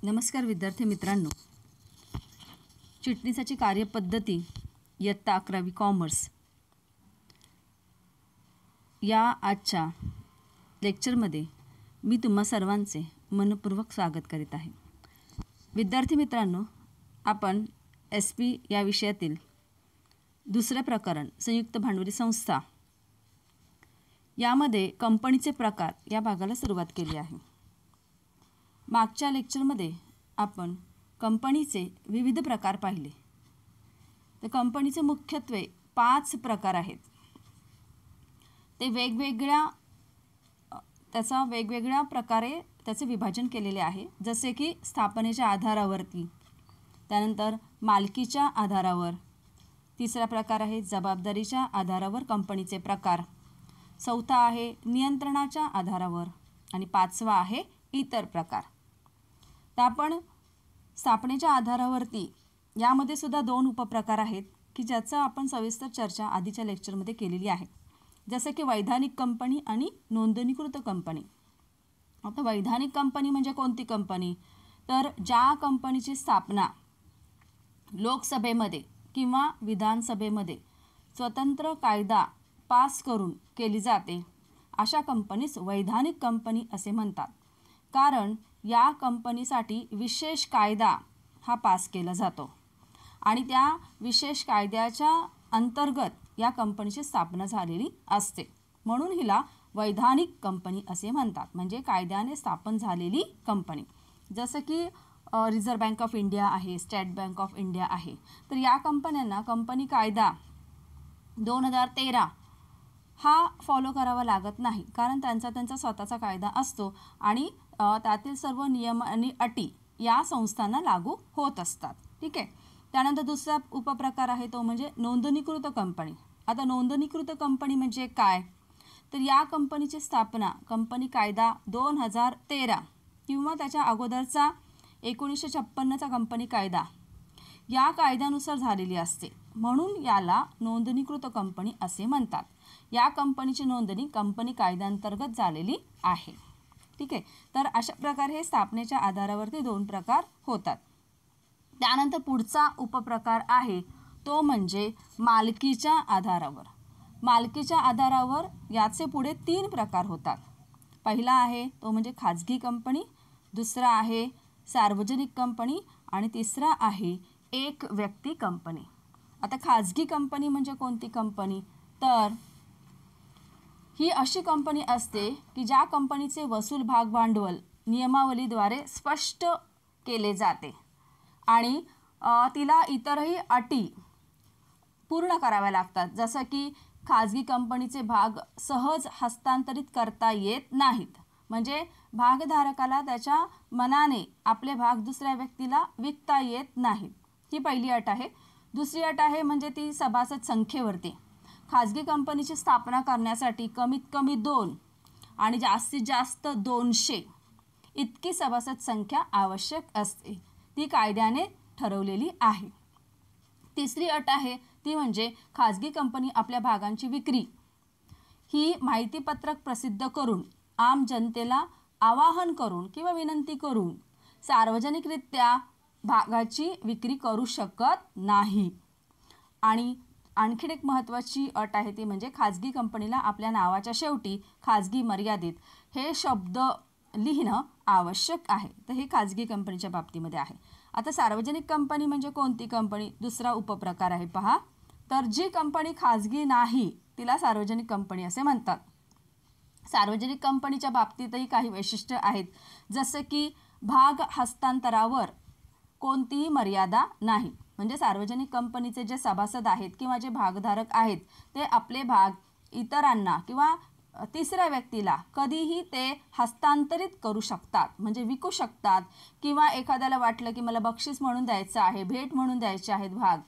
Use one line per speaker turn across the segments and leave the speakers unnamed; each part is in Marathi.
नमस्कार विद्यार्थी मित्रांनो, चिटणीसाची कार्यपद्धती इयत्ता 11वी कॉमर्स या आजच्या लेक्चरमध्ये मी तुम्हा सर्वांचे मनपूर्वक स्वागत करीत आहे। विद्यार्थी मित्रांनो, आपण SP या विषयातील दुसरे प्रकरण संयुक्त भांडवली संस्था यामध्ये कंपनीचे प्रकार या भागाला सुरुवात केली आहे। मागच्या लेक्चरमध्ये आपण कंपनीचे विविध प्रकार पाहिले। तर कंपनीचे मुख्यत्वे 5 प्रकार आहेत। ते वेगवेगळ्या प्रकारे त्याचे विभाजन केलेले आहे, जसे की स्थापनेच्या आधारावरती, त्यानंतर मालकीच्या आधारावर, तिसरा प्रकार आहे जबाबदारीच्या आधारावर कंपनीचे प्रकार, चौथा आहे नियंत्रणाच्या आधारावर आणि पाचवा आहे इतर प्रकार। तर आपण स्थापनेच्या आधारावरती यामध्ये सुद्धा 2 उपप्रकार आहेत की ज्याचा आपण सविस्तर चर्चा आधीच्या लेक्चरमध्ये केलेली आहे, जसे की वैधानिक कंपनी आणि नोंदणीकृत कंपनी। आता वैधानिक कंपनी म्हणजे कोणती कंपनी? तर ज्या कंपनीची स्थापना लोकसभेमध्ये किंवा विधानसभेमध्ये स्वतंत्र कायदा पास करून केली जाते, अशा कंपनीस वैधानिक कंपनी असे म्हणतात। कारण या कंपनीसाठी विशेष कायदा हा पास केला जातो आणि त्या विशेष कायद्याच्या अंतर्गत या कंपनीची स्थापना झालेली असते, म्हणून हिला वैधानिक कंपनी असे म्हणतात, म्हणजे कायद्याने स्थापन झालेली कंपनी। जसं की रिझर्व्ह बँक ऑफ इंडिया आहे, स्टेट बँक ऑफ इंडिया आहे। तर या कंपन्यांना कंपनी कायदा 2013 हा फॉलो करावा लागत नाही, कारण त्यांचा स्वतःचा कायदा असतो आणि त्यातील सर्व नियम आणि अटी या संस्थांना लागू होत असतात। ठीक आहे। त्यानंतर दुसरा उपप्रकार आहे तो म्हणजे नोंदणीकृत कंपनी। आता नोंदणीकृत कंपनी म्हणजे काय? तर या कंपनीची स्थापना कंपनी कायदा 2013 किंवा त्याच्या अगोदरचा 1956चा कंपनी कायदा या कायद्यानुसार झालेली असते, म्हणून याला नोंदणीकृत कंपनी असे म्हणतात। या कंपनीची नोंदणी कंपनी कायद्याअंतर्गत झालेली आहे। ठीक आहे। तर अशा प्रकारे हे स्थापनेच्या आधारावरती 2 प्रकार होतात। त्यानंतर पुढचा उपप्रकार आहे तो म्हणजे मालकीच्या आधारावर। मालकीच्या आधारावर याचे पुढे 3 प्रकार होतात। पहिला आहे तो म्हणजे खाजगी कंपनी, दुसरा आहे सार्वजनिक कंपनी आणि तिसरा आहे एक व्यक्ती कंपनी। आता खाजगी कंपनी म्हणजे कोणती कंपनी? तर ही अशी कंपनी असते की ज्या कंपनीचे वसूल भाग भांडवल नियमावलीद्वारे स्पष्ट केले जाते आणि तिला इतरही अटी पूर्ण कराव्या लागतात, जसं की खाजगी कंपनीचे भाग सहज हस्तांतरित करता येत नाहीत, म्हणजे भागधारकाला त्याच्या मनाने आपले भाग दुसऱ्या व्यक्तीला विकता येत नाहीत, ही पहिली अट आहे। दुसरी अट आहे म्हणजे ती सभासद संख्येवरती। खाजगी कंपनीची स्थापना करण्यासाठी कमीत कमी 2 आणि जास्तीत जास्त 200 इतकी सभासद संख्या आवश्यक असते, ती कायद्याने ठरवलेली आहे। तिसरी अट आहे ती म्हणजे खाजगी कंपनी आपल्या भागांची विक्री ही माहितीपत्रक प्रसिद्ध करून, आम जनतेला आवाहन करून किंवा विनंती करून सार्वजनिकरित्या भागाची विक्री करू शकत नाही। आणि आणखीन एक महत्त्वाची अट आहे ती म्हणजे खाजगी कंपनीला आपल्या नावाच्या शेवटी खाजगी मर्यादित हे शब्द लिहिणं आवश्यक आहे। तर हे खाजगी कंपनीच्या बाबतीमध्ये आहे। आता सार्वजनिक कंपनी म्हणजे कोणती कंपनी? दुसरा उपप्रकार आहे पहा। तर जी कंपनी खाजगी नाही तिला सार्वजनिक कंपनी असे म्हणतात। सार्वजनिक कंपनीच्या बाबतीतही काही वैशिष्ट्य आहेत, जसे की भाग हस्तांतरावर कोणतीही मर्यादा नाही, म्हणजे सार्वजनिक कंपनीचे जे सभासद आहेत किंवा जे भागधारक आहेत ते आपले भाग इतरांना किंवा तिसऱ्या व्यक्तीला कधीही ते हस्तांतरित करू शकतात, म्हणजे विकू शकतात, किंवा एखाद्याला वाटलं की मला बक्षीस म्हणून द्यायचं आहे, भेट म्हणून द्यायचे आहेत भाग,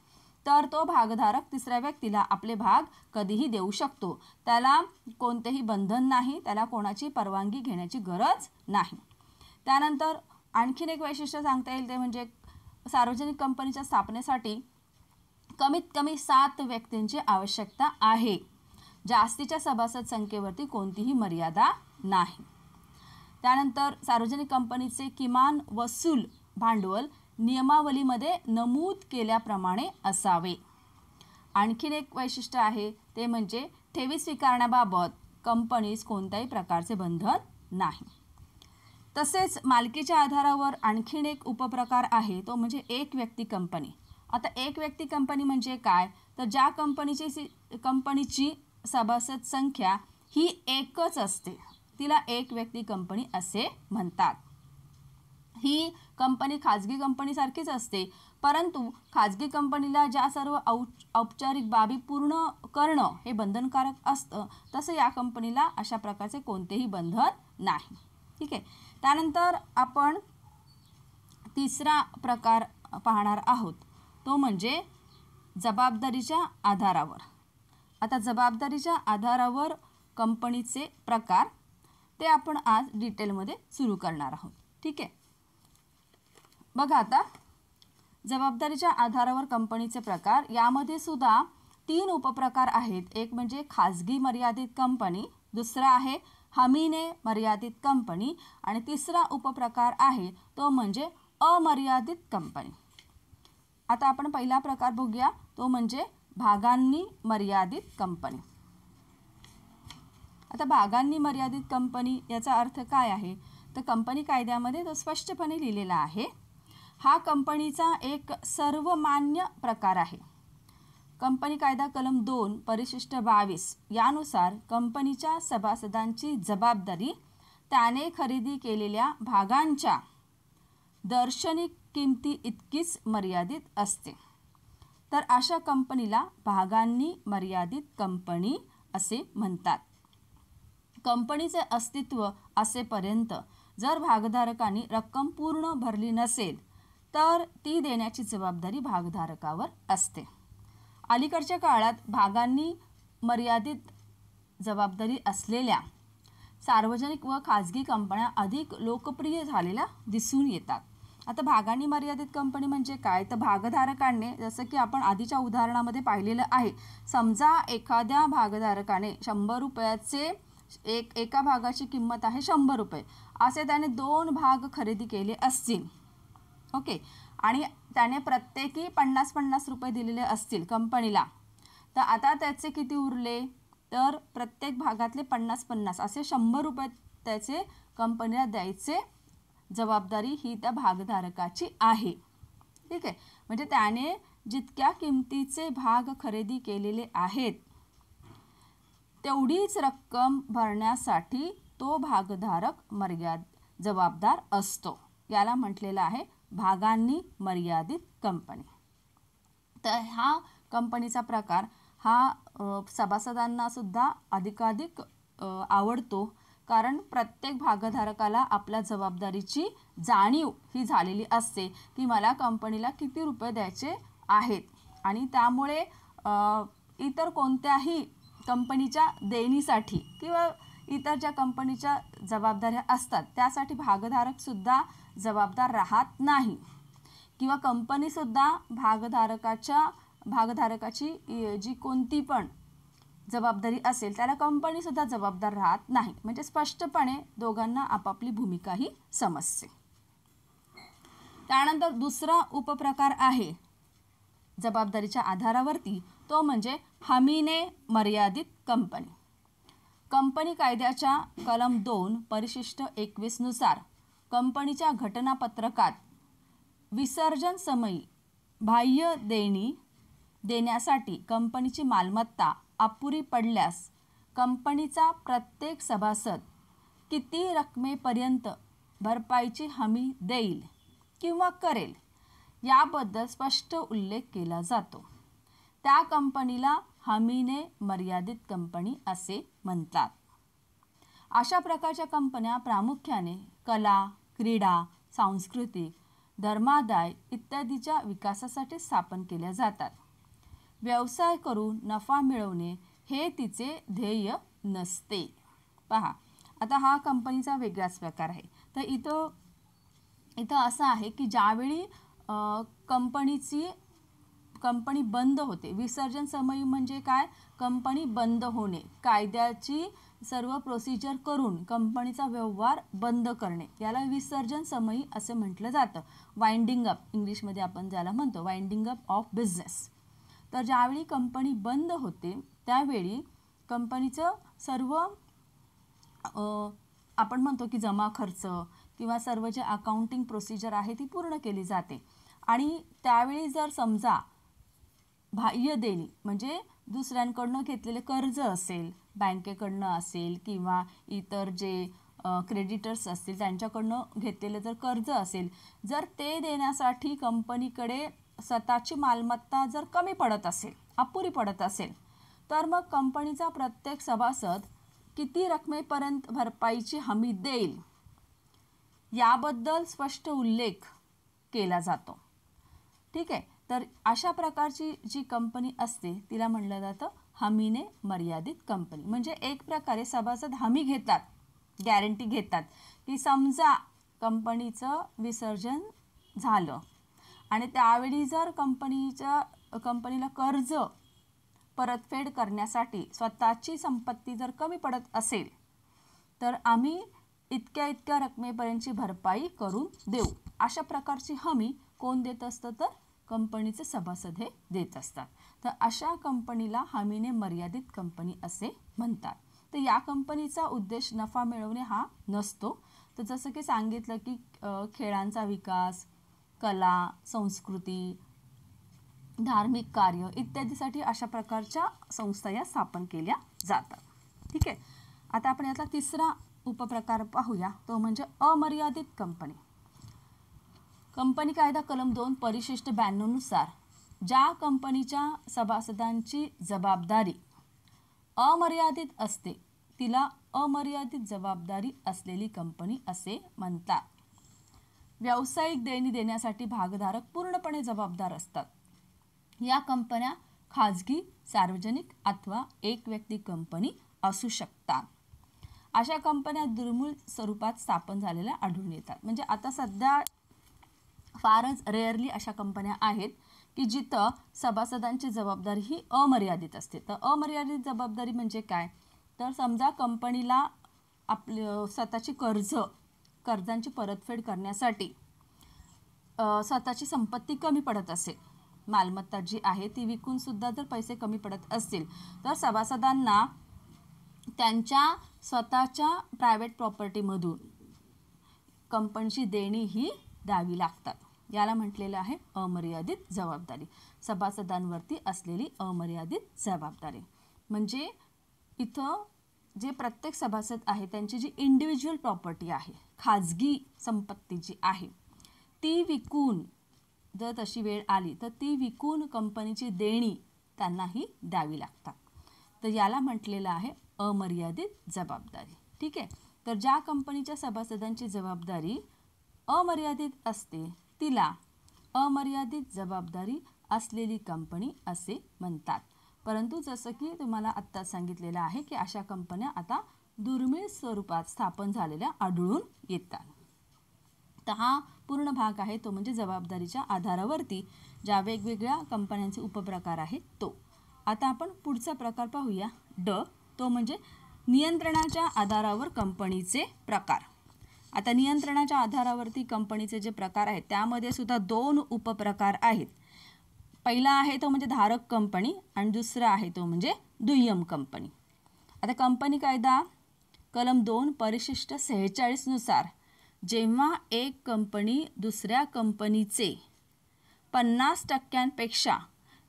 तर तो भागधारक तिसऱ्या व्यक्तीला आपले भाग कधीही देऊ शकतो। त्याला कोणतेही बंधन नाही, त्याला कोणाची परवानगी घेण्याची गरज नाही। त्यानंतर आणखीन एक वैशिष्ट्य सांगता येईल ते म्हणजे सार्वजनिक कंपनीच्या स्थापनेसाठी कमीत कमी 7 व्यक्तींची आवश्यकता आहे, जास्तीच्या सभासद संख्येवरती कोणतीही मर्यादा नाही। त्यानंतर सार्वजनिक कंपनीचे किमान वसूल भांडवल नियमावलीमध्ये नमूद केल्याप्रमाणे असावे. आणखीन एक वैशिष्ट्य आहे ते म्हणजे ठेवी स्वीकारण्याबाबत कंपनीस कोणत्याही प्रकारचे बंधन नाही. तसेच मालकीच्या आधारावर आणखीन एक उपप्रकार आहे तो म्हणजे एक व्यक्ती कंपनी. आता एक व्यक्ती कंपनी म्हणजे काय, तर ज्या कंपनीची सभासद संख्या ही एकच असते तिला एक व्यक्ती कंपनी असे म्हणतात. ही कंपनी खाजगी कंपनीसारखीच असते, परंतु खाजगी कंपनीला ज्या सर्व औपचारिक बाबी पूर्ण करणं हे बंधनकारक असतं, तसं या कंपनीला अशा प्रकारचे कोणतेही बंधन नाही. ठीक आहे. त्यानंतर आपण तिसरा प्रकार पाहणार आहोत तो म्हणजे जबाबदारीच्या आधारावर. आता जबाबदारीच्या आधारावर कंपनीचे प्रकार ते आपण आज डिटेलमध्ये सुरू करणार आहोत. ठीक आहे. बघा आता जबाबदारीच्या आधारावर कंपनीचे प्रकार यामध्ये सुद्धा 3 उपप्रकार आहेत. एक म्हणजे खाजगी मर्यादित कंपनी, दुसरा आहे हमीने मर्यादित कंपनी आणि तिसरा उपप्रकार आहे तो म्हणजे अमर्यादित कंपनी. आता आपण पहिला प्रकार बघूया तो म्हणजे भागांनी मर्यादित कंपनी. आता भागांनी मर्यादित कंपनी याचा अर्थ काय आहे, तर कंपनी कायद्यामध्ये तो स्पष्टपणे लिहिलेला आहे. हा कंपनीचा एक सर्वमान्य प्रकार आहे. कंपनी कायदा कलम 2 परिशिष्ट 22 यानुसार कंपनीच्या सभासदांची जबाबदारी त्याने खरेदी केलेल्या भागांच्या दर्शनी किमती इतकीच मर्यादित असते. तर अशा कंपनीला भागांनी मर्यादित कंपनी असे म्हणतात. कंपनीचे अस्तित्व असेपर्यंत जर भागधारकांनी रक्कम पूर्ण भरली नसेल तर ती देण्याची जबाबदारी भागधारकावर असते. अलीकडच्या काळात भागांनी मर्यादित जबाबदारी असलेल्या सार्वजनिक व खाजगी कंपन्या अधिक लोकप्रिय झालेल्या दिसून येतात. आता भागांनी मर्यादित कंपनी म्हणजे काय, तर भागधारकांनी जसं की आपण आधीच्या उदाहरणामध्ये पाहिलेलं आहे, समजा एखाद्या भागधारकाने 100 रुपयाचे एका भागाची किंमत आहे 100 रुपये, असे त्याने 2 भाग खरेदी केले असतील. ओके. आणि त्याने प्रत्येकी 50-50 रुपये दिलेले असतील कंपनीला, तर आता त्याचे किती उरले, तर प्रत्येक भागातले 50-50 असे 100 रुपये त्याचे कंपनीला द्यायचे जबाबदारी ही त्या भागधारकाची आहे. ठीक आहे. म्हणजे त्याने जितक्या किमतीचे भाग खरेदी केलेले आहेत तेवढीच रक्कम भरण्यासाठी तो भागधारक जबाबदार असतो. याला म्हटलेलं आहे भागांनी मर्यादित कंपनी. तर हा कंपनीचा प्रकार हा सभासदांना सुद्धा अधिकाधिक आवडतो, कारण प्रत्येक भागधारकाला आपल्या जबाबदारीची जाणीव ही झालेली असते की मला कंपनीला किती रुपये द्यायचे आहेत आणि त्यामुळे इतर कोणत्याही कंपनीच्या देणीसाठी किंवा इतर ज्या कंपनीच्या जबाबदाऱ्या असतात त्यासाठी भागधारकसुद्धा जबाबदार राहत नाही किंवा कंपनीसुद्धा भागधारकाची जी कोणती पण जबाबदारी असेल त्याला कंपनीसुद्धा जबाबदार राहत नाही. म्हणजे स्पष्टपणे दोघांना आपापली भूमिका ही समजते. त्यानंतर दुसरा उपप्रकार आहे जबाबदारीच्या आधारावरती तो म्हणजे हमीने मर्यादित कंपनी. कंपनी कायद्याच्या कलम 2 परिशिष्ट 21 नुसार कंपनीच्या घटनापत्रकात विसर्जन समयी बाह्य देणी देण्यासाठी कंपनीची मालमत्ता अपुरी पडल्यास कंपनीचा प्रत्येक सभासद किती रकमेपर्यंत भरपाईची हमी देईल किंवा करेल याबद्दल स्पष्ट उल्लेख केला जातो. त्या कंपनीला हमीने मर्यादित कंपनी असे म्हणतात. अशा प्रकारच्या कंपन्या प्रामुख्याने कला, क्रीडा, सांस्कृतिक, धर्मादाय इत्यादीच्या विकासासाठी स्थापन केल्या जातात. व्यवसाय करून नफा मिळवणे हे तिचे ध्येय नसते. पहा, आता हा कंपनीचा वेगळाच प्रकार आहे. तर इथं असं आहे की ज्यावेळी कंपनी बंद होते, विसर्जन समयी म्हणजे काय, कंपनी बंद होणे, कायद्याची सर्व प्रोसिजर करून कंपनीचा व्यवहार बंद करणे याला विसर्जन समयी असे म्हटलं जातं. वाइंडिंग अप इंग्लिशमध्ये आपण ज्याला म्हणतो वाइंडिंग अप ऑफ बिझनेस. तर ज्यावेळी कंपनी बंद होते त्यावेळी कंपनीचं सर्व आपण म्हणतो की जमा खर्च किंवा सर्व जे अकाउंटिंग प्रोसिजर आहे ती पूर्ण केली जाते. आणि त्यावेळी जर समजा बाह्य देणी म्हणजे दुसऱ्यांकडनं घेतलेले कर्ज असेल, बँकेकडनं असेल किंवा इतर जे क्रेडिटर्स असतील त्यांच्याकडनं घेतलेलं जर कर्ज असेल, जर ते देण्यासाठी कंपनीकडे स्वतःची मालमत्ता जर कमी पडत असेल, अपुरी पडत असेल, तर मग कंपनीचा प्रत्येक सभासद किती रकमेपर्यंत भरपाईची हमी देईल याबद्दल स्पष्ट उल्लेख केला जातो. ठीक आहे. तर अशा प्रकारची जी कंपनी असते तिला म्हटलं जातं हमीने मर्यादित कंपनी. म्हणजे एक प्रकारे सभासद हमी घेतात, गॅरंटी घेतात की समजा कंपनीचं विसर्जन झालं आणि त्यावेळी जर कंपनीला कर्ज परतफेड करण्यासाठी स्वतःची संपत्ती जर कमी पडत असेल तर आम्ही इतक्या रकमेपर्यंतची भरपाई करून देऊ. अशा प्रकारची हमी कोण देत असतं तर कंपनीचे सभासद हे देत असतात. तर अशा कंपनीला हमीने मर्यादित कंपनी असे म्हणतात. तर या कंपनीचा उद्देश नफा मिळवणे हा नसतो. तर जसं की सांगितलं की खेळांचा विकास, कला, संस्कृती, धार्मिक कार्य इत्यादीसाठी अशा प्रकारच्या संस्था या स्थापन केल्या जातात. ठीक आहे. आता आपण यातला तिसरा उपप्रकार पाहूया, तो म्हणजे अमर्यादित कंपनी. कंपनी कायदा कलम 2 परिशिष्ट 92 नुसार ज्या कंपनीच्या सभासदांची जबाबदारी अमर्यादित असते तिला अमर्यादित जबाबदारी असलेली कंपनी असे म्हणतात. व्यावसायिक देणी देण्यासाठी भागधारक पूर्णपणे जबाबदार असतात. या कंपन्या खाजगी, सार्वजनिक अथवा एक व्यक्ती कंपनी असू शकतात. अशा कंपन्या दुर्मिळ स्वरूपात स्थापन झालेल्या आढळून येतात. म्हणजे आता सध्या फारच रेअरली अशा कंपन्या आहेत की जिथं सभासदांची जबाबदारी ही अमर्यादित असते. तर अमर्यादित जबाबदारी म्हणजे काय, तर समजा कंपनीला आपली स्वतःची कर्जांची परतफेड करण्यासाठी स्वतःची संपत्ती कमी पडत असेल, मालमत्ता जी आहे ती विकून सुद्धा जर पैसे कमी पडत असतील तर सभासदांना त्यांच्या स्वतःच्या प्रायव्हेट प्रॉपर्टीमधून कंपनीची देणी ही द्यावी लागतात. याला म्हटलेलं आहे अमर्यादित जबाबदारी. सभासदांवरती असलेली अमर्यादित जबाबदारी. म्हणजे इथं जे प्रत्येक सभासद आहे त्यांची जी इंडिव्हिज्युअल प्रॉपर्टी आहे, खाजगी संपत्ती जी आहे ती विकून जर तशी वेळ आली तर ती विकून कंपनीची देणी त्यांनाही द्यावी लागतात. तर याला म्हटलेलं आहे अमर्यादित जबाबदारी. ठीक आहे. तर ज्या कंपनीच्या सभासदांची जबाबदारी अमर्यादित असते तिला अमर्यादित जबाबदारी असलेली कंपनी असे म्हणतात. परंतु जसं की तुम्हाला आत्ता सांगितलेलं आहे की अशा कंपन्या आता दुर्मिळ स्वरूपात स्थापन झालेल्या आढळून येतात. तर हा पूर्ण भाग आहे तो म्हणजे जबाबदारीच्या आधारावरती ज्या वेगवेगळ्या कंपन्यांचे उपप्रकार आहेत तो. आता आपण पुढचा प्रकार पाहूया ड, तो म्हणजे नियंत्रणाच्या आधारावर कंपनीचे प्रकार. आता नियंत्रणाच्या आधारावरती कंपनीचे जे प्रकार आहेत त्यामध्ये सुद्धा 2 उपप्रकार आहेत. पहिला आहे तो म्हणजे धारक कंपनी आणि दुसरा आहे तो म्हणजे दुय्यम कंपनी. आता कंपनी कायदा कलम 2 परिशिष्ट 46 नुसार जेव्हा एक कंपनी दुसऱ्या कंपनीचे 50%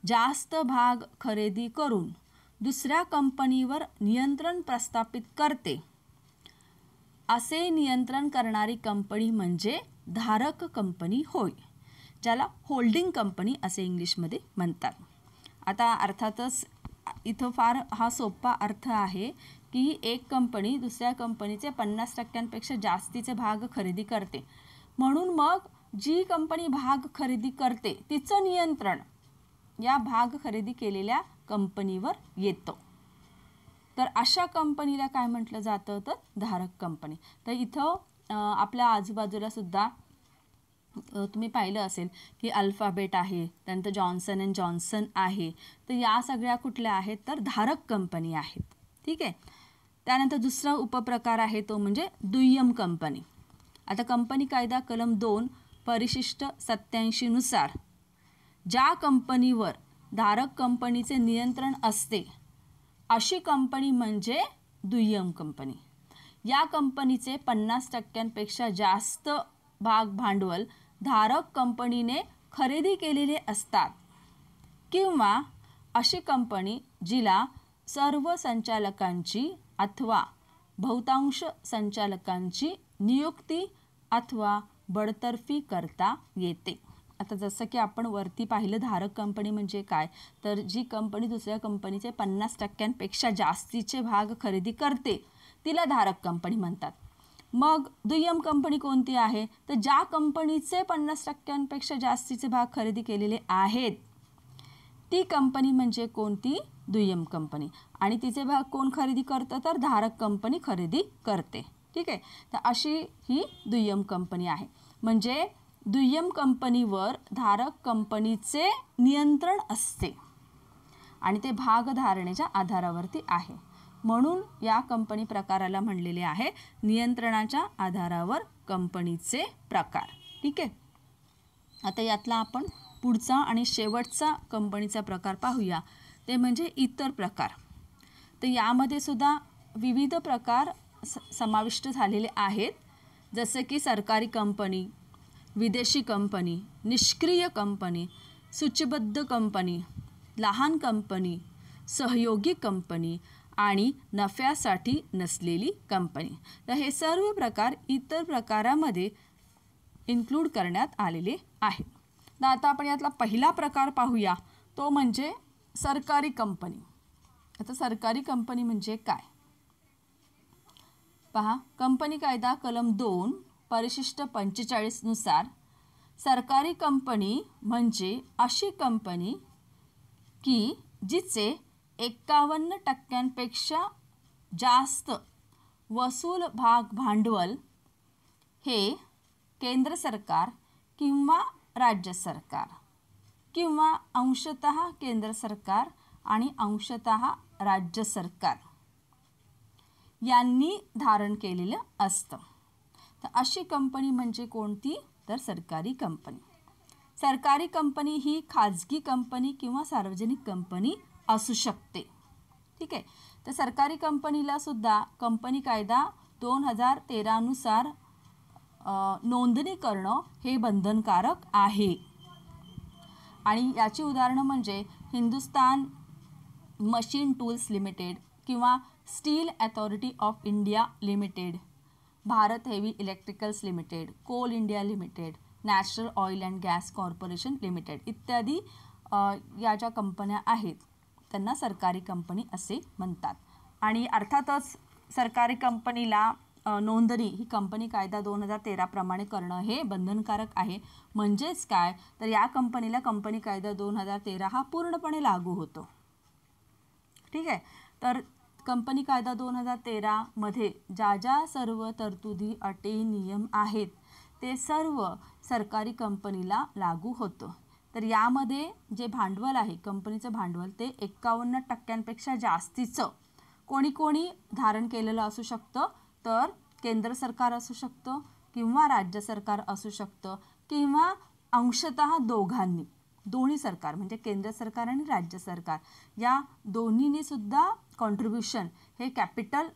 जास्त भाग खरेदी करून दुसऱ्या कंपनीवर नियंत्रण प्रस्थापित करते, असे नियंत्रण करणारी कंपनी म्हणजे धारक कंपनी होय, ज्याला होल्डिंग कंपनी असे इंग्लिशमध्ये म्हणतात. आता अर्थातच इथं फार हा सोपा अर्थ आहे की एक कंपनी दुसऱ्या कंपनीचे 50%पेक्षा जास्तीचे भाग खरेदी करते, म्हणून मग जी कंपनी भाग खरेदी करते तिचं नियंत्रण या भाग खरेदी केलेल्या कंपनीवर येतं. तर अशा कंपनीला काय म्हटलं जातं तर धारक कंपनी. तर इथं आपल्या आजूबाजूला सुद्धा तुम्ही पाहिलं असेल की अल्फाबेट आहे, त्यानंतर जॉन्सन अँड जॉन्सन आहे. तर या सगळ्या कुठल्या आहेत तर धारक कंपनी आहेत. ठीक आहे. त्यानंतर दुसरा उपप्रकार आहे तो म्हणजे दुय्यम कंपनी. आता कंपनी कायदा कलम 2 परिशिष्ट 87 नुसार ज्या कंपनीवर धारक कंपनीचे नियंत्रण असते अशी कंपनी म्हणजे दुय्यम कंपनी. या कंपनीचे 50% जास्त भाग भांडवल धारक कंपनीने खरेदी केलेले असतात किंवा अशी कंपनी जिला सर्व संचालकांची अथवा बहुतांश संचालकांची नियुक्ती अथवा बडतर्फी करता येते. आता जसं की आपण वरती पाहिलं धारक कंपनी म्हणजे काय, तर जी कंपनी दुसऱ्या कंपनीचे 50% जास्तीचे भाग खरेदी करते तिला धारक कंपनी म्हणतात. मग दुय्यम कंपनी कोणती आहे, तर ज्या कंपनीचे 50% जास्तीचे भाग खरेदी केलेले आहेत ती कंपनी म्हणजे कोणती, दुय्यम कंपनी. आणि तिचे भाग कोण खरेदी करतं, तर धारक कंपनी खरेदी करते. ठीक आहे, तर अशी ही दुय्यम कंपनी आहे. म्हणजे दुय्यम कंपनीवर धारक कंपनीचे नियंत्रण असते आणि ते भागधारणेच्या आधारावरती आहे. म्हणून या कंपनी प्रकाराला म्हणलेले आहे नियंत्रणाच्या आधारावर कंपनीचे प्रकार. ठीक आहे, आता यातला आपण पुढचा आणि शेवटचा कंपनीचा प्रकार पाहूया, ते म्हणजे इतर प्रकार. तर यामध्ये सुद्धा विविध प्रकार समाविष्ट झालेले आहेत, जसे की सरकारी कंपनी, विदेशी कंपनी, निष्क्रिय कंपनी, सूचीबद्ध कंपनी, लहान कंपनी, सहयोगी कंपनी आणि नफ्यासाठी नसलेली कंपनी. तर हे सर्व प्रकार इतर प्रकारामध्ये इन्क्लूड करण्यात आलेले आहेत. तर आता आपण यातला पहिला प्रकार पाहूया, तो म्हणजे सरकारी कंपनी. आता सरकारी कंपनी म्हणजे काय पहा, कंपनी कायदा कलम 2 परिशिष्ट 45 नुसार सरकारी कंपनी म्हणजे अशी कंपनी की जिचे 51% जास्त वसूल भाग भांडवल हे केंद्र सरकार किंवा राज्य सरकार किंवा अंशतः केंद्र सरकार आणि अंशतः राज्य सरकार यांनी धारण केलेलं असतं. तर अशी कंपनी म्हणजे कोणती, तर सरकारी कंपनी. सरकारी कंपनी ही खाजगी कंपनी किंवा सार्वजनिक कंपनी असू शकते. ठीक आहे, तर सरकारी कंपनीला सुद्धा कंपनी कायदा 2013 नुसार नोंदणी करणं हे बंधनकारक आहे. आणि याची उदाहरणं म्हणजे हिंदुस्तान मशीन टूल्स लिमिटेड किंवा steel authority of India limited, Bharat heavy electricals limited, coal India limited, national oil and gas corporation limited इत्यादी या ज्या कंपन्या आहेत त्यांना सरकारी कंपनी असे म्हणतात. आणि अर्थातच सरकारी कंपनीला नोंदणी ही कंपनी कायदा 2013 प्रमाणे करणं हे बंधनकारक आहे. म्हणजेच काय, तर या कंपनीला कंपनी कायदा 2013 हा पूर्णपणे लागू होतो. ठीक आहे, तर कंपनी कायदा 2013 मध्ये ज्या ज्या सर्व तरतुदी, अटी, नियम आहेत ते सर्व सरकारी कंपनीला लागू होतं. तर यामध्ये जे भांडवल आहे कंपनीचं भांडवल ते 51% जास्तीचं कोणी कोणी धारण केलेलं असू शकतं, तर केंद्र सरकार असू शकतं किंवा राज्य सरकार असू शकतं किंवा अंशतः दोन्ही सरकार म्हणजे केंद्र सरकार आणि राज्य सरकार या दोन्हीने सुद्धा कॉन्ट्रीब्युशन हे कॅपिटल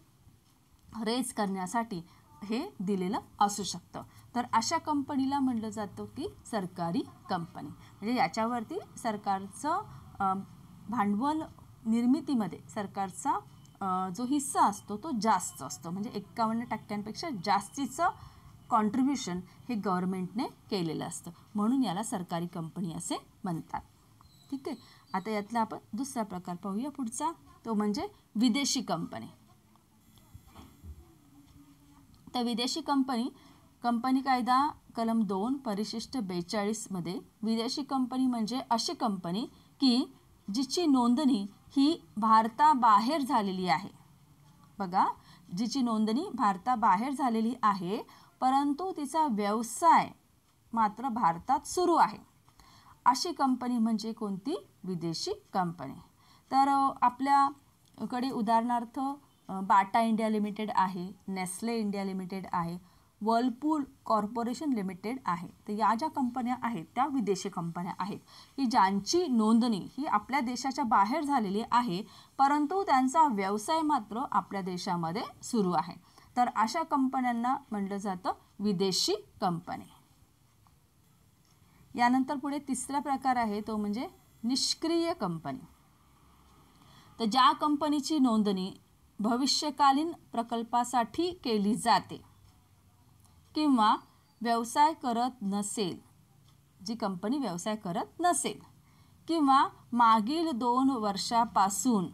रेज करण्यासाठी हे दिलेलं असू शकतं. तर अशा कंपनीला म्हटलं जातं की सरकारी कंपनी. म्हणजे याच्यावरती सरकारचं भांडवल निर्मितीमध्ये सरकारचा जो हिस्सा असतो तो जास्त असतो. म्हणजे 51% जास्तीचं कॉन्ट्रीब्युशन हे गव्हर्नमेंटने केलेलं असतं, म्हणून याला सरकारी कंपनी असे म्हणतात. ठीक आहे, आता यातला आपण दुसरा प्रकार पाहूया पुढचा, तो म्हणजे विदेशी कंपनी. तर विदेशी कंपनी, कंपनी कायदा कलम 2 परिशिष्ट 42 मध्ये विदेशी कंपनी म्हणजे अशी कंपनी की जिची नोंदणी ही भारताबाहेर झालेली आहे. बघा, जिची नोंदणी भारताबाहेर झालेली आहे परंतु तिचा व्यवसाय मात्र भारतात सुरू आहे, अशी कंपनी म्हणजे कोणती, विदेशी कंपनी. तर आपल्याकडे उदाहरणार्थ बाटा इंडिया लिमिटेड आहे, नेस्ले इंडिया लिमिटेड आहे, वर्लपूल कॉर्पोरेशन लिमिटेड आहे. तर या ज्या कंपन्या आहेत त्या विदेशी कंपन्या आहेत की ज्यांची नोंदणी ही आपल्या देशाच्या बाहेर झालेली आहे, परंतु त्यांचा व्यवसाय मात्र आपल्या देशामध्ये सुरू आहे. तर अशा कंपन्यांना म्हटलं जातं विदेशी कंपनी. यानंतर पुढे तिसरा प्रकार आहे तो म्हणजे निष्क्रिय कंपनी. तर ज्या कंपनीची नोंदणी भविष्यकालीन प्रकल्पासाठी केली जाते किंवा व्यवसाय करत नसेल, जी कंपनी व्यवसाय करत नसेल किंवा मागील 2 वर्षापासून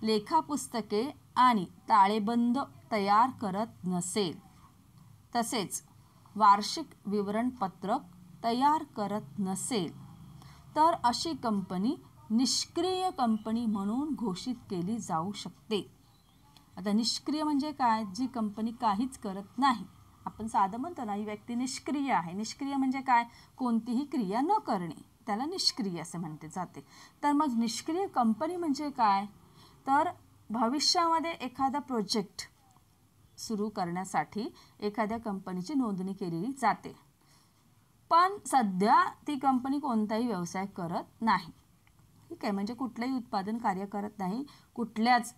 लेखापुस्तके आणि ताळेबंद तयार करत नसेल, तसेच वार्षिक विवरणपत्रक तयार करत नसेल, तर अशी कंपनी निष्क्रिय कंपनी म्हणून घोषित केली जाऊ शकते. आता निष्क्रिय म्हणजे काय? जी कंपनी काहीच करत नाही. आपण साधं म्हणतो ना, ही व्यक्ती निष्क्रिय आहे. निष्क्रिय म्हणजे काय? कोणतीही क्रिया न करणे, त्याला निष्क्रिय असे म्हटले जाते. तर मग निष्क्रिय कंपनी म्हणजे काय? तर भविष्यामध्ये एखादा प्रोजेक्ट सुरू करण्यासाठी एखाद्या कंपनीची नोंदणी केलेली जाते, पण सध्या ती कंपनी कोणताही व्यवसाय करत नाही. ठीक आहे, म्हणजे कुठलंही उत्पादन कार्य करत नाही, कुठल्याच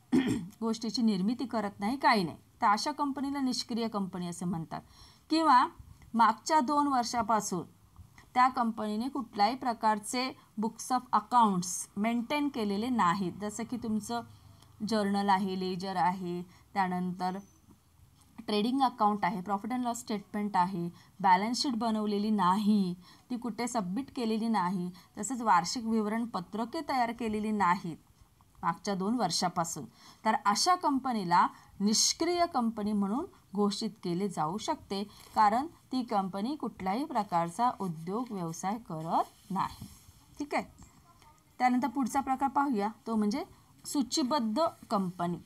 गोष्टीची निर्मिती करत नाही, काही नाही. तर अशा कंपनीला निष्क्रिय कंपनी असे म्हणतात. किंवा मागच्या 2 वर्षापासून त्या कंपनीने कुठल्याही प्रकारचे बुक्स ऑफ अकाउंट्स मेंटेन केलेले नाहीत. जसं की तुमचं जर्नल आहे, लेजर आहे, त्यानंतर ट्रेडिंग अकाउंट आहे, प्रॉफिट अँड लॉस स्टेटमेंट आहे, बॅलन्स शीट बनवलेली नाही, ती कुठे सबमिट केलेली नाही, तसंच वार्षिक विवरणपत्रके तयार केलेली नाहीत मागच्या 2 वर्षापासून. तर अशा कंपनीला निष्क्रिय कंपनी म्हणून घोषित केले जाऊ शकते, कारण ती कंपनी कुठल्याही प्रकारचा उद्योग व्यवसाय करत नाही. ठीक आहे. त्यानंतर पुढचा प्रकार पाहूया, तो म्हणजे सूचीबद्ध कंपनी.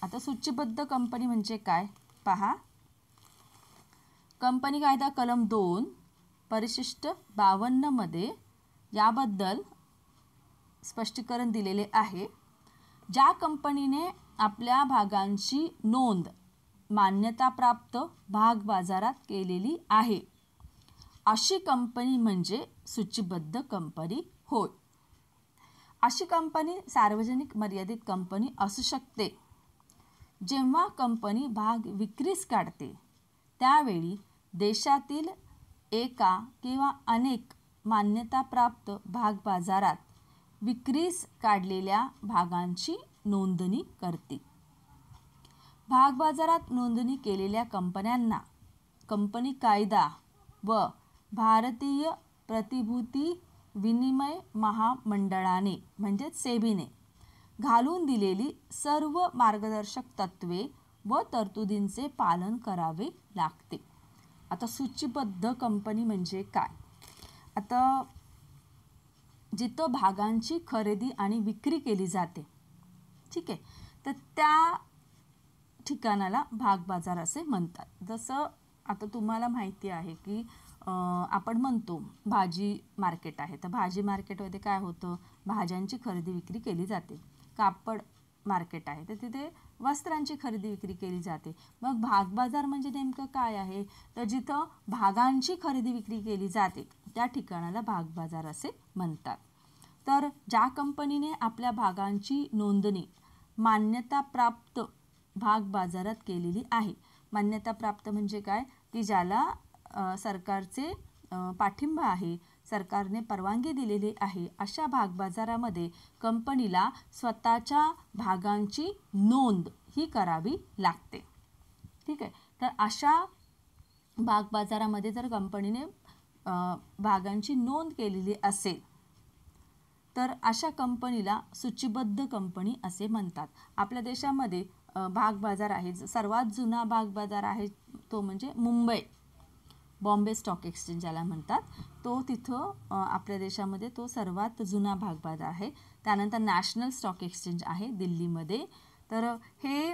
आता सूचीबद्ध कंपनी म्हणजे काय पहा. कंपनी कायदा कलम 2 परिशिष्ट 52 मध्ये याबद्दल स्पष्टीकरण दिलेले आहे. ज्या कंपनीने आपल्या भागांची नोंद मान्यताप्राप्त भाग बाजारात केलेली आहे, अशी कंपनी म्हणजे सूचीबद्ध कंपनी होय. अशी कंपनी सार्वजनिक मर्यादित कंपनी असू शकते. जेव्हा कंपनी भाग विक्रीस काढते त्यावेळी देशातील एका किंवा अनेक मान्यताप्राप्त भाग बाजारात विक्रीस काढलेल्या भागांची नोंदणी करते. भाग बाजारात नोंदणी केलेल्या कंपन्यांना कंपनी कायदा व भारतीय प्रतिभूती विनिमय महामंडळाने म्हणजेच सेबीने घालून दिलेली सर्व मार्गदर्शक तत्त्वे व तरतुदींचे पालन करावे लागते. आता सूचीबद्ध कंपनी म्हणजे काय? आता जिथं भागांची खरेदी आणि विक्री केली जाते, ठीक आहे, तर त्या ठिकाणाला भाग बाजार असे म्हणतात. जसं आता तुम्हाला माहिती आहे की आपण म्हणतो भाजी मार्केट आहे, तर भाजी मार्केटमध्ये काय होतं? भाज्यांची खरेदी विक्री केली जाते. कापड मार्केट आहे, तर तिथे वस्त्रांची खरेदी विक्री केली जाते. मग भाग बाजार म्हणजे नेमकं काय आहे? तर जिथं भागांची खरेदी विक्री केली जाते त्या ठिकाणाला भाग बाजार असे म्हणतात. तर ज्या कंपनीने आपल्या भागांची नोंदणी मान्यताप्राप्त भाग बाजारात केलेली आहे, मान्यताप्राप्त म्हणजे काय? की ज्याला सरकारचे पाठिंबा आहे, सरकारने परवानगी दिलेली आहे, अशा भागबाजारामध्ये कंपनीला स्वतःच्या भागांची नोंद ही करावी लागते. ठीक आहे. तर अशा भागबाजारामध्ये जर कंपनीने भागांची नोंद केलेली असेल तर अशा कंपनीला सूचीबद्ध कंपनी असे म्हणतात. आपल्या देशामध्ये भागबाजार आहे, सर्वात जुना भागबाजार आहे तो म्हणजे मुंबई बॉम्बे स्टॉक एक्सचेंज ज्याला म्हणतात, तो तिथं आपल्या देशामध्ये तो सर्वात जुना भागबाजार आहे. त्यानंतर नॅशनल स्टॉक एक्सचेंज आहे दिल्लीमध्ये, तर हे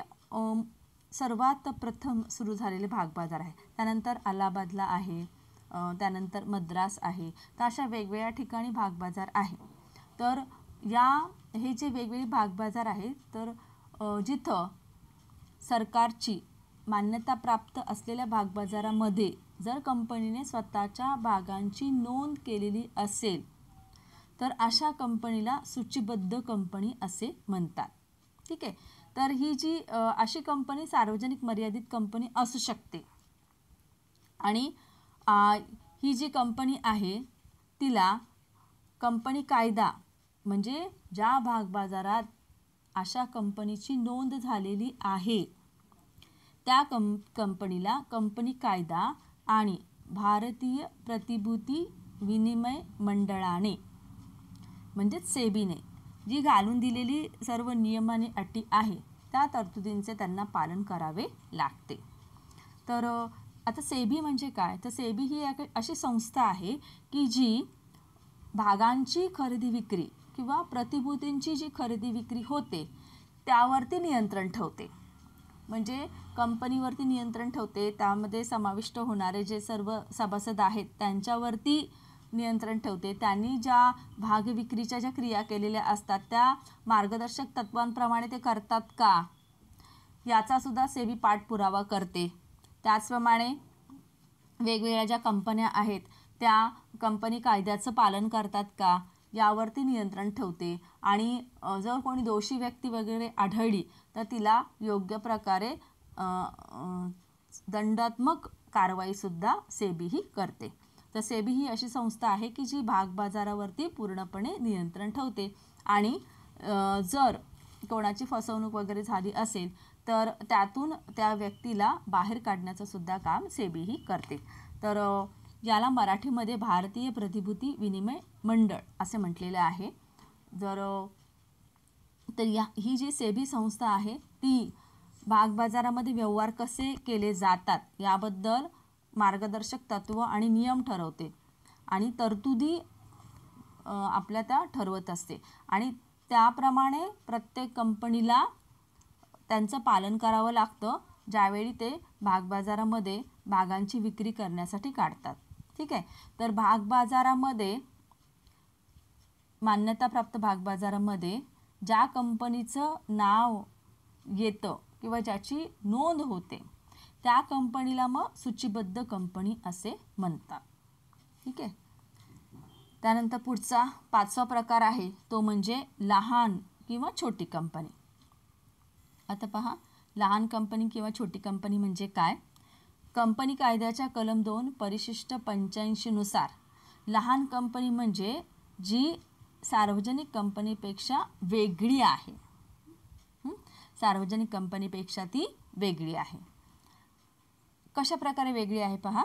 सर्वात प्रथम सुरू झालेले भागबाजार आहे. त्यानंतर अलाहाबादला आहे, त्यानंतर मद्रास आहे. तर अशा वेगवेगळ्या ठिकाणी भागबाजार आहे. तर हे जे वेगवेगळे भागबाजार आहेत, तर जिथं सरकारची मान्यता प्राप्त असलेल्या भागबाजारामध्ये जर कंपनीने स्वतःच्या भागांची नोंद केलेली असेल तर अशा कंपनीला सूचीबद्ध कंपनी असे म्हणतात. ठीक आहे. तर ही जी अशी कंपनी सार्वजनिक मर्यादित कंपनी असू शकते आणि ही जी कंपनी आहे तिला कंपनी कायदा म्हणजे ज्या भागबाजारात अशा कंपनीची नोंद झालेली आहे त्या कंपनीला कंपनी कायदा आणि भारतीय प्रतिभूती विनिमय मंडळाने म्हणजेच सेबीने जी घालून दिलेली सर्व नियम आणि अटी आहे त्या तरतुदींचे त्यांना पालन करावे लागते. तर आता सेबी म्हणजे काय, तर सेबी ही अशी संस्था आहे की जी भागांची खरेदी विक्री किंवा प्रतिभूतींची जी खरेदी विक्री होते त्यावरती नियंत्रण ठेवते. म्हणजे कंपनीवरती नियंत्रण ठेवते, त्यामध्ये समाविष्ट होणारे जे सर्व सभासद आहेत त्यांच्यावरती नियंत्रण ठेवते. त्यांनी ज्या भाग विक्रीच्या ज्या क्रिया केलेल्या असतात त्या मार्गदर्शक तत्वांप्रमाणे ते करतात का याचा सुद्धा सेबी पाठपुरावा करते. त्याचप्रमाणे वेगवेगळ्या ज्या कंपन्या आहेत त्या कंपनी कायद्याचं पालन करतात का यावरती नियंत्रण ठेवते आणि जर कोणी दोषी व्यक्ती वगैरे आढळली तर तिला योग्य प्रकारे दंडात्मक कारवाईसुद्धा सेबी ही करते. तर सेबी ही अशी संस्था आहे की जी भागबाजारावरती पूर्णपणे नियंत्रण ठेवते आणि जर कोणाची फसवणूक वगैरे झाली असेल तर त्यातून त्या व्यक्तीला बाहेर काढण्याचं सुद्धा काम सेबी ही करते. तर याला मराठीमध्ये भारतीय प्रतिभूती विनिमय मंडळ असे म्हटलेले आहे. तर ही जी सेबी संस्था आहे ती भागबाजारामध्ये व्यवहार कसे केले जातात याबद्दल मार्गदर्शक तत्व आणि नियम ठरवते आणि तरतुदी आपल्या त्या ठरवत असते आणि त्याप्रमाणे प्रत्येक कंपनीला त्यांचं पालन करावं लागतं ज्यावेळी ते भागबाजारामध्ये भागांची विक्री करण्यासाठी काढतात. ठीक आहे. तर भागबाजारामध्ये मान्यताप्राप्त भागबाजारामध्ये ज्या कंपनीचं नाव येतं किंवा ज्याची नोंद होते त्या कंपनीला मग सूचीबद्ध कंपनी असे म्हणतात. ठीक आहे. त्यानंतर पुढचा 5वा प्रकार आहे तो म्हणजे लहान किंवा छोटी कंपनी. आता पहा, लहान कंपनी किंवा छोटी कंपनी म्हणजे काय. कंपनी कायद्याच्या कलम 2 परिशिष्ट 85 नुसार लहान कंपनी म्हणजे जी सार्वजनिक कंपनीपेक्षा वेगळी आहे. सार्वजनिक कंपनीपेक्षा ती वेगळी आहे. कशा प्रकारे वेगळी आहे पहा.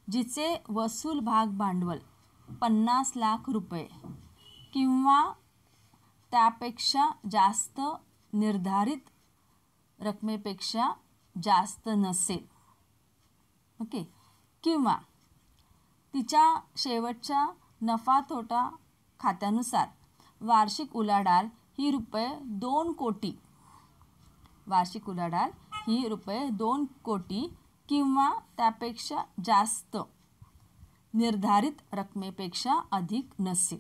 जिचे वसूल भाग भांडवल 50 लाख रुपये किंवा त्यापेक्षा जास्त निर्धारित रकमेपेक्षा जास्त नसेल. ओके. किंवा तिच्या शेवटच्या नफा तोटा खात्यानुसार वार्षिक उलाढाल ही ₹2 कोटी, वार्षिक उलाढाल ही ₹2 कोटी किंवा त्यापेक्षा जास्त निर्धारित रकमेपेक्षा अधिक नसेल.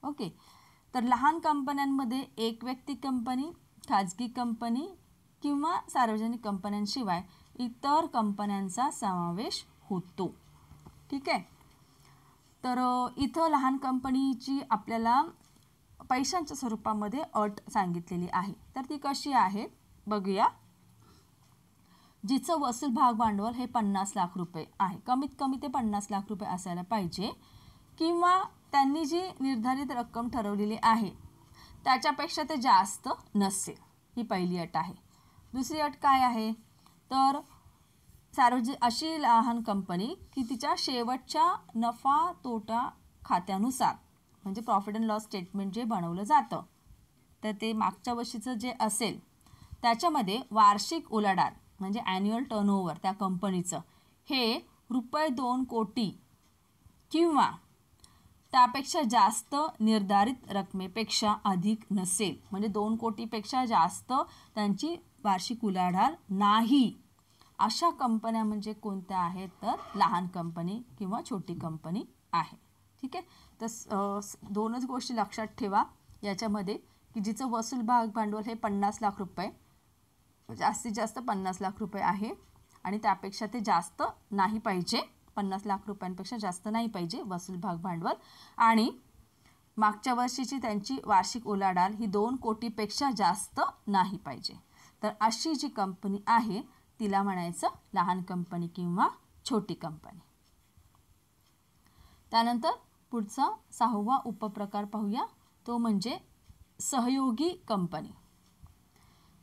ओके. तर लहान कंपन्यांमध्ये एक व्यक्ती कंपनी, खाजगी कंपनी किंवा सार्वजनिक कंपन्यांशिवाय इतर कंपन्यांचा समावेश होतो. ठीक आहे. तर इथं लहान कंपनीची आपल्याला पैशांच्या स्वरूपामध्ये अट सांगितलेली आहे. तर ती कशी आहे बघूया. जिचं वसूल भाग भांडवल हे 50 लाख रुपये आहे, कमीत कमी ते 50 लाख रुपये असायला पाहिजे, किंवा त्यांनी जी निर्धारित रक्कम ठरवलेली आहे त्याच्यापेक्षा ते जास्त नसेल. ही पहिली अट आहे. दुसरी अट काय आहे तर अशी लहान कंपनी की तिच्या शेवटच्या नफा तोटा खात्यानुसार म्हणजे प्रॉफिट अँड लॉस स्टेटमेंट जे बनवलं जातं तर ते मागच्या वर्षीचं जे असेल त्याच्यामध्ये वार्षिक उलाढाल म्हणजे ॲन्युअल टर्नओव्हर त्या कंपनीचं हे ₹2 कोटी किंवा त्यापेक्षा जास्त निर्धारित रकमेपेक्षा अधिक नसेल. म्हणजे 2 कोटीपेक्षा जास्त त्यांची वार्षिक उलाढाल नाही. अशा कंपन्या म्हणजे कोणत्या आहेत तर लहान कंपनी किंवा छोटी कंपनी आहे. ठीक आहे. तर दोनच गोष्टी लक्षात ठेवा याच्यामध्ये की जिचं वसूल भाग भांडवल हे 50 लाख रुपये जास्तीत जास्त 50 लाख रुपये आहे आणि त्यापेक्षा ते जास्त नाही पाहिजे. 50 लाख रुपयांपेक्षा जास्त नाही पाहिजे वसूल भाग भांडवल. आणि मागच्या वर्षीची त्यांची वार्षिक उलाढाल ही 2 कोटीपेक्षा जास्त नाही पाहिजे. तर अशी जी कंपनी आहे तिला म्हणायचं लहान कंपनी किंवा छोटी कंपनी. त्यानंतर पुढचा 6वा उपप्रकार पाहूया, तो म्हणजे सहयोगी कंपनी.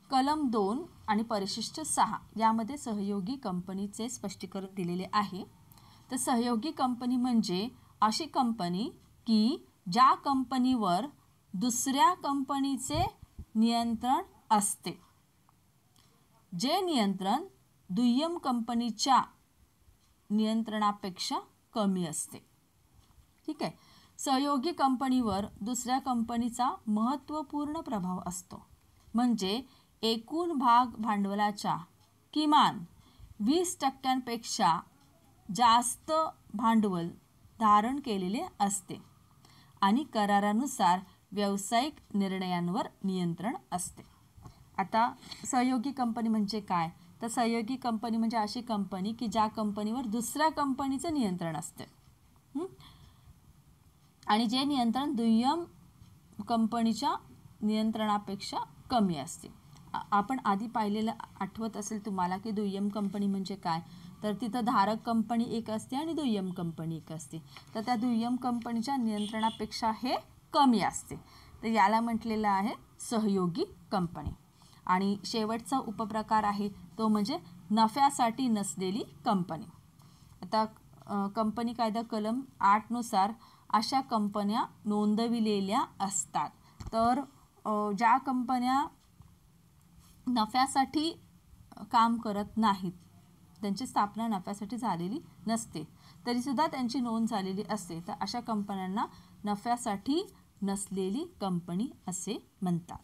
कलम 2 आणि परिशिष्ट 6 यामध्ये सहयोगी कंपनीचे स्पष्टीकरण दिलेले आहे. तर सहयोगी कंपनी म्हणजे अशी कंपनी की ज्या कंपनीवर दुसऱ्या कंपनीचे नियंत्रण असते, जे नियंत्रण दुय्यम कंपनीच्या नियंत्रणापेक्षा कमी असते. ठीक आहे. सहयोगी कंपनीवर दुसऱ्या कंपनीचा महत्त्वपूर्ण प्रभाव असतो. म्हणजे एकूण भाग भांडवलाच्या किमान 20% जास्त भांडवल धारण केलेले असते आणि करारानुसार व्यावसायिक निर्णयांवर नियंत्रण असते. आता सहयोगी कंपनी म्हणजे काय? तर सहयोगी कंपनी म्हणजे अशी कंपनी की ज्या कंपनीवर दुसऱ्या कंपनीचं नियंत्रण असते आणि जे नियंत्रण दुय्यम कंपनीच्या नियंत्रणापेक्षा कमी असते. आपण आधी पाहिलेलं आठवत असेल तुम्हाला की दुय्यम कंपनी म्हणजे काय? तर तिथं धारक कंपनी एक असते आणि दुय्यम कंपनी एक असते. तर त्या दुय्यम कंपनीच्या नियंत्रणापेक्षा हे कमी असते. तर याला म्हटलेलं आहे सहयोगी कंपनी. आणि शेवटचा उपप्रकार आहे तो म्हणजे नफ्यासाठी नसलेली कंपनी. आता कंपनी कायदा कलम 8 नुसार अशा कंपन्या नोंदविलेल्या असतात. तर ज्या कंपन्या नफ्यासाठी काम करत नाहीत, त्यांची स्थापना नफ्यासाठी झालेली नसते, तरीसुद्धा त्यांची नोंद झालेली असते, तर अशा कंपन्यांना नफ्यासाठी नसलेली कंपनी असे म्हणतात.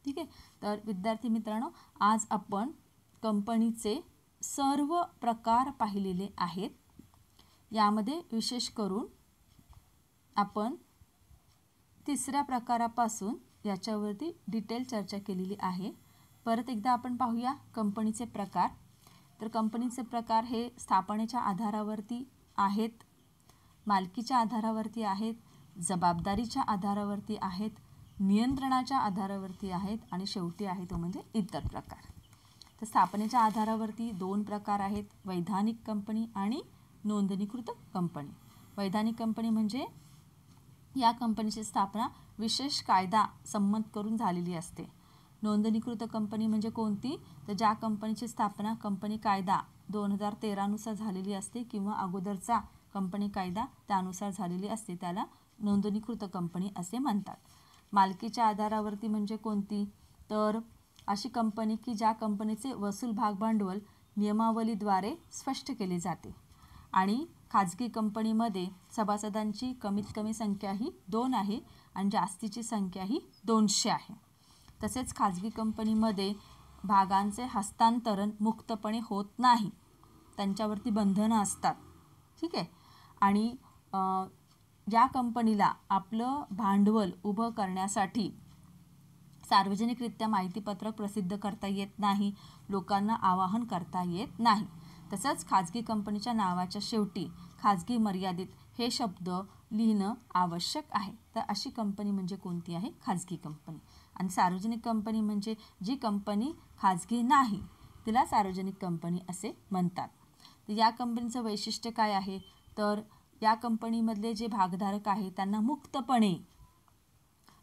ठीक आहे. तर विद्यार्थी मित्रांनो, आज आपण कंपनीचे सर्व प्रकार पाहिलेले आहेत. यामध्ये विशेष करून आपण 3ऱ्या प्रकारापासून याच्यावरती डिटेल चर्चा केलेली आहे. परत एकदा आपण पाहूया कंपनीचे प्रकार. तर कंपनीचे प्रकार हे स्थापनेच्या आधारावरती आहेत, मालकीच्या आधारावरती आहेत, जबाबदारीच्या आधारावरती आहेत, नियंत्रणाच्या आधारावरती आहेत आणि शेवटी आहे तो म्हणजे इतर प्रकार. तर स्थापनेच्या आधारावरती 2 प्रकार आहेत, वैधानिक कंपनी आणि नोंदणीकृत कंपनी. वैधानिक कंपनी म्हणजे या कंपनीची स्थापना विशेष कायदा संमत करून झालेली असते. नोंदणीकृत कंपनी म्हणजे कोणती? तर ज्या कंपनीची स्थापना कंपनी कायदा 2013 नुसार झालेली असते किंवा अगोदरचा कंपनी कायदा त्यानुसार झालेली असते, त्याला नोंदणीकृत कंपनी असे म्हणतात. मालकीच्या आधारावरती म्हणजे कोणती? तर अशी कंपनी की ज्या कंपनीचे वसूल भाग भांडवल नियमावलीद्वारे स्पष्ट केले जाते आणि खाजगी कंपनीमध्ये सभासदांची कमीत कमी संख्या ही 2 आहे आणि जास्तीची संख्या ही 200 आहे. तसेच खाजगी कंपनीमध्ये भागांचे हस्तांतरण मुक्तपणे होत नाही, त्यांच्यावरती बंधनं असतात. ठीक आहे. आणि ज्या कंपनीला आपलं भांडवल उभं करण्यासाठी सार्वजनिकरित्या माहितीपत्रक प्रसिद्ध करता येत नाही, लोकांना आवाहन करता येत नाही. तसंच खाजगी कंपनीच्या नावाच्या शेवटी खाजगी मर्यादित हे शब्द लिहिणं आवश्यक आहे. तर अशी कंपनी म्हणजे कोणती आहे? खाजगी कंपनी. आणि सार्वजनिक कंपनी म्हणजे जी कंपनी खाजगी नाही तिला सार्वजनिक कंपनी असे म्हणतात. तर या कंपनीचं वैशिष्ट्य काय आहे? तर या कंपनीमधले जे भागधारक आहेत त्यांना मुक्तपणे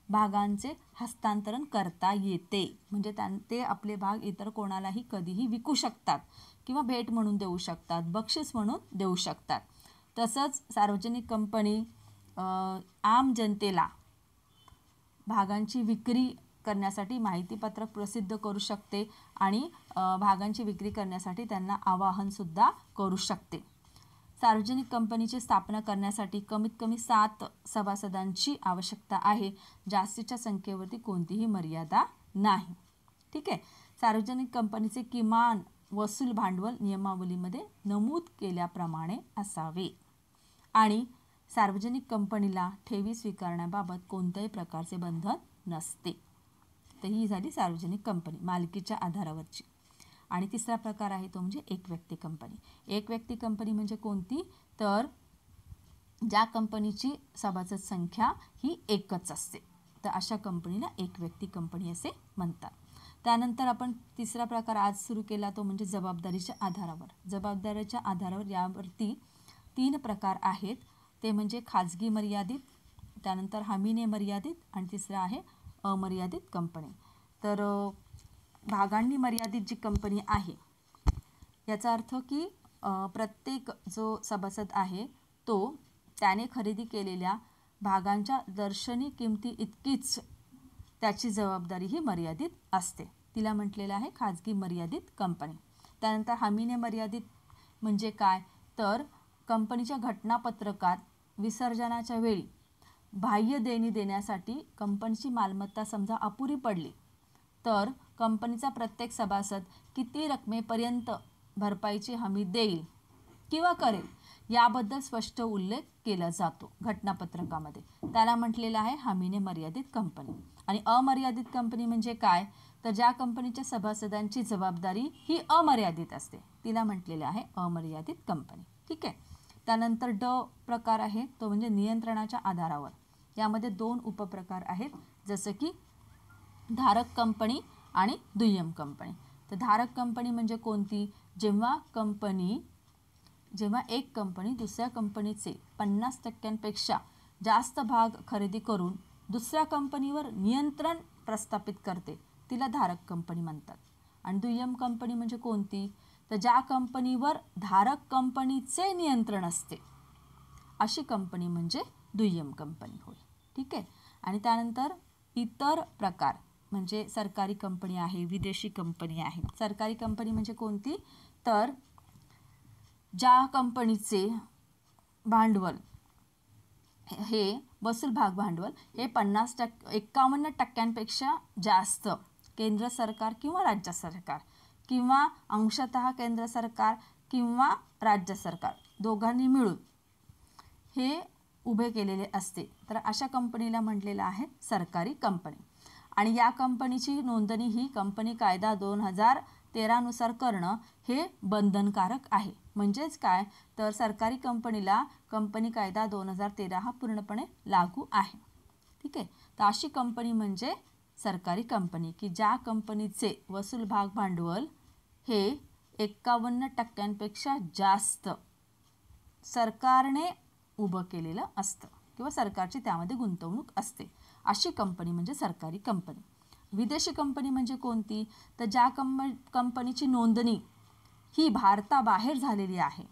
भागांचे हस्तांतरण करता येते. म्हणजे ते आपले भाग इतर कोणालाही कधीही विकू शकतात किंवा भेट म्हणून देऊ शकतात, बक्षीस म्हणून देऊ शकतात. तसंच सार्वजनिक कंपनी आम जनतेला भागांची विक्री करण्यासाठी माहितीपत्रक प्रसिद्ध करू शकते आणि भागांची विक्री करण्यासाठी त्यांना आवाहनसुद्धा करू शकते. सार्वजनिक कंपनीची स्थापना करण्यासाठी कमीत कमी 7 सभासदांची आवश्यकता आहे. जास्तीच्या संख्येवरती कोणतीही मर्यादा नाही. ठीक आहे. सार्वजनिक कंपनीचे किमान वसूल भांडवल नियमावलीमध्ये नमूद केल्याप्रमाणे असावे आणि सार्वजनिक कंपनीला ठेवी स्वीकारण्याबाबत कोणत्याही प्रकारचे बंधन नसते. तर ही झाली सार्वजनिक कंपनी मालकीच्या आधारावरची. आणि तिसरा प्रकार आहे तो म्हणजे एक व्यक्ती कंपनी. एक व्यक्ती कंपनी म्हणजे कोणती, तर ज्या कंपनीची सभासद संख्या ही एकच असते, तर अशा कंपनीला एक व्यक्ती कंपनी असे म्हणतात. त्यानंतर आपण तिसरा प्रकार आज सुरू केला तो म्हणजे जबाबदारीच्या आधारावर. जबाबदारीच्या आधारावर यावरती 3 प्रकार आहेत, ते म्हणजे खाजगी मर्यादित, त्यानंतर हमीने मर्यादित आणि तिसरा आहे अमर्यादित कंपनी. तर भागांनी मर्यादित जी कंपनी आहे याचा अर्थ की प्रत्येक जो सभासद आहे तो त्याने खरेदी केलेल्या भागांच्या दर्शनी किमती इतकीच त्याची जबाबदारी ही मर्यादित असते, तिला म्हटलेलं आहे खाजगी मर्यादित कंपनी. त्यानंतर हमीने मर्यादित म्हणजे काय, तर कंपनीच्या घटनापत्रकात विसर्जनाच्या वेळी बाह्य देणी देण्यासाठी कंपनीची मालमत्ता समजा अपुरी पडली तर कंपनीचा प्रत्येक सभासद किती रकमेपर्यंत भरपाईची हमी देईल किंवा करेल याबद्दल स्पष्ट उल्लेख केला जातो घटनापत्रकामध्ये, त्याला म्हटलेलं आहे हमीने मर्यादित कंपनी. आणि अमर्यादित कंपनी म्हणजे काय, तर ज्या कंपनीच्या सभासदांची जबाबदारी ही अमर्यादित असते तिला म्हटलेले आहे अमर्यादित कंपनी. ठीक आहे. त्यानंतर ड प्रकार आहे तो म्हणजे नियंत्रणाच्या आधारावर. यामध्ये 2 उपप्रकार आहेत, जसं की धारक कंपनी आणि दुय्यम कंपनी. तर धारक कंपनी म्हणजे कोणती, जेव्हा एक कंपनी दुसऱ्या कंपनीचे 50% जास्त भाग खरेदी करून दुसऱ्या कंपनीवर नियंत्रण प्रस्थापित करते तिला धारक कंपनी म्हणतात. आणि दुय्यम कंपनी म्हणजे कोणती, तर ज्या कंपनीवर धारक कंपनीचे नियंत्रण असते अशी कंपनी म्हणजे दुय्यम कंपनी होय. ठीक आहे. आणि त्यानंतर इतर प्रकार म्हणजे सरकारी कंपनी आहे, विदेशी कंपनी आहे. सरकारी कंपनी म्हणजे कोणती, तर ज्या कंपनीचे भांडवल हे वसूल भाग भांडवल हे 51% जास्त केंद्र सरकार किंवा राज्य सरकार किंवा अंशतः केंद्र सरकार किंवा राज्य सरकार दोघांनी मिळून हे उभे केलेले असते, तर अशा कंपनीला म्हटलेलं आहे सरकारी कंपनी. आणि या कंपनीची नोंदणी ही कंपनी कायदा 2013 नुसार करणं हे बंधनकारक आहे. म्हणजेच काय, तर सरकारी कंपनीला कंपनी कायदा 2013 हा पूर्णपणे लागू आहे. ठीक आहे. तर अशी कंपनी म्हणजे सरकारी कंपनी की ज्या कंपनीचे वसूल भाग भांडवल हे 51% जास्त सरकारने उभं केलेलं असतं किंवा सरकारची त्यामध्ये गुंतवणूक असते, अशी कंपनी म्हणजे सरकारी कंपनी. विदेशी कंपनी म्हणजे कोणती, तर ज्या कंपनीची नोंदणी ही भारताबाहेर झालेली आहे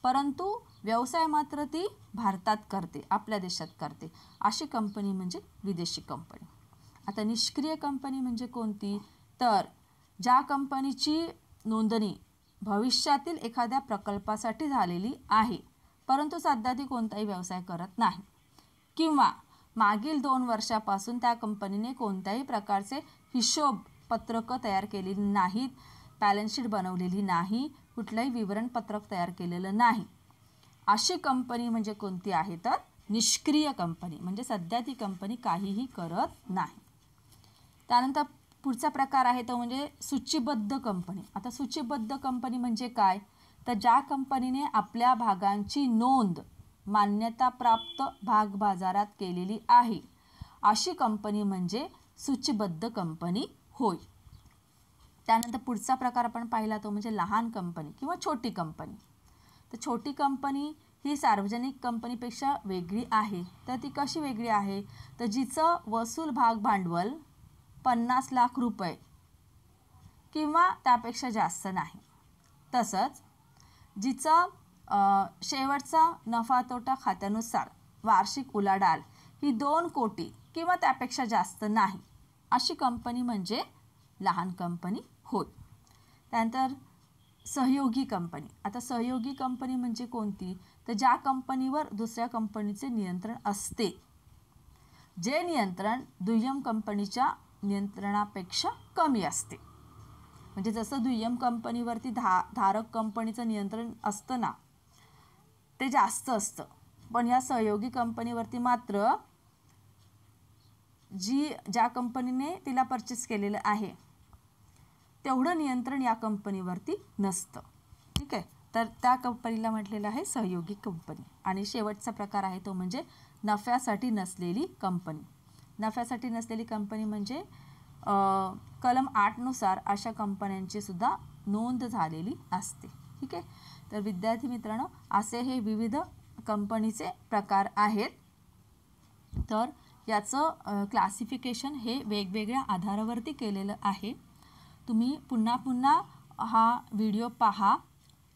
परंतु व्यवसाय मात्र ती भारतात करते, आपल्या देशात करते, अशी कंपनी म्हणजे विदेशी कंपनी. आता निष्क्रिय कंपनी म्हणजे कोणती, तर ज्या कंपनीची नोंदणी भविष्यातील एखाद्या प्रकल्पासाठी झालेली आहे परंतु सध्या ती कोणताही व्यवसाय करत नाही किंवा मागील 2 वर्षापासून त्या कंपनीने कोणत्याही प्रकारचे हिशोब पत्रकं तयार केलेली नाहीत, बॅलन्स शीट बनवलेली नाही, कुठलंही विवरणपत्रक तयार केलेलं नाही, अशी कंपनी म्हणजे कोणती आहे, तर निष्क्रिय कंपनी. म्हणजे सध्या ती कंपनी काहीही करत नाही. त्यानंतर पुढचा प्रकार आहे तो म्हणजे सूचीबद्ध कंपनी. आता सूचीबद्ध कंपनी म्हणजे काय, तर ज्या कंपनीने आपल्या भागांची नोंद मान्यताप्राप्त भाग बाजारात केलेली आहे अशी कंपनी म्हणजे सूचीबद्ध कंपनी होय. त्यानंतर पुढचा प्रकार आपण पाहिला तो म्हणजे लहान कंपनी किंवा छोटी कंपनी. तर छोटी कंपनी ही सार्वजनिक कंपनीपेक्षा वेगळी आहे. तर ती कशी वेगळी आहे, तर जिचं वसूल भाग भांडवल 50 लाख रुपये किंवा त्यापेक्षा जास्त नाही, तसंच जिचं शेवटचा नफा तोटा खात्यानुसार वार्षिक उलाढाल ही 2 कोटी किंवा त्यापेक्षा जास्त नाही, अशी कंपनी म्हणजे लहान कंपनी होय. त्यानंतर सहयोगी कंपनी. आता सहयोगी कंपनी म्हणजे कोणती, तर ज्या कंपनीवर दुसऱ्या कंपनीचे नियंत्रण असते, जे नियंत्रण दुय्यम कंपनीच्या नियंत्रणापेक्षा कमी असते. म्हणजे जसं दुय्यम कंपनीवरती धारक कंपनीचं नियंत्रण असतं ना, ते जास्त असतं, पण या सहयोगी कंपनीवरती मात्र ज्या कंपनीने तिला परचेस केलेलं आहे तेवढं नियंत्रण या कंपनीवरती नसतं. ठीक आहे, तर त्या कंपनीला म्हटलेलं आहे सहयोगी कंपनी. आणि शेवटचा प्रकार आहे तो म्हणजे नफ्यासाठी नसलेली कंपनी. नफ्यासाठी नसलेली कंपनी म्हणजे कलम 8 नुसार अशा कंपन्यांची सुद्धा नोंद झालेली असते. ठीक आहे, तर विद्यार्थी मित्रांनो, असे हे विविध कंपनीचे प्रकार आहेत. तर याचं क्लासिफिकेशन हे वेगवेगळ्या आधारावरती केलेलं आहे. तुम्ही पुन्हा पुन्हा हा व्हिडिओ पहा,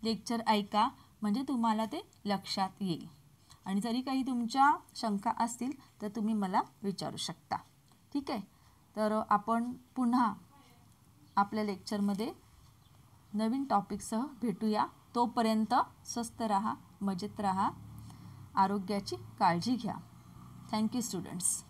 लेक्चर ऐका, म्हणजे तुम्हाला ते लक्षात येईल. आणि जरी काही तुमच्या शंका असतील तर तुम्ही मला विचारू शकता. ठीक आहे, तर आपण पुन्हा आपल्या लेक्चरमध्ये नवीन टॉपिकसह भेटूया. तोपर्यंत स्वस्थ राहा, मजेत राहा, आरोग्याची काळजी घ्या. Thank you students.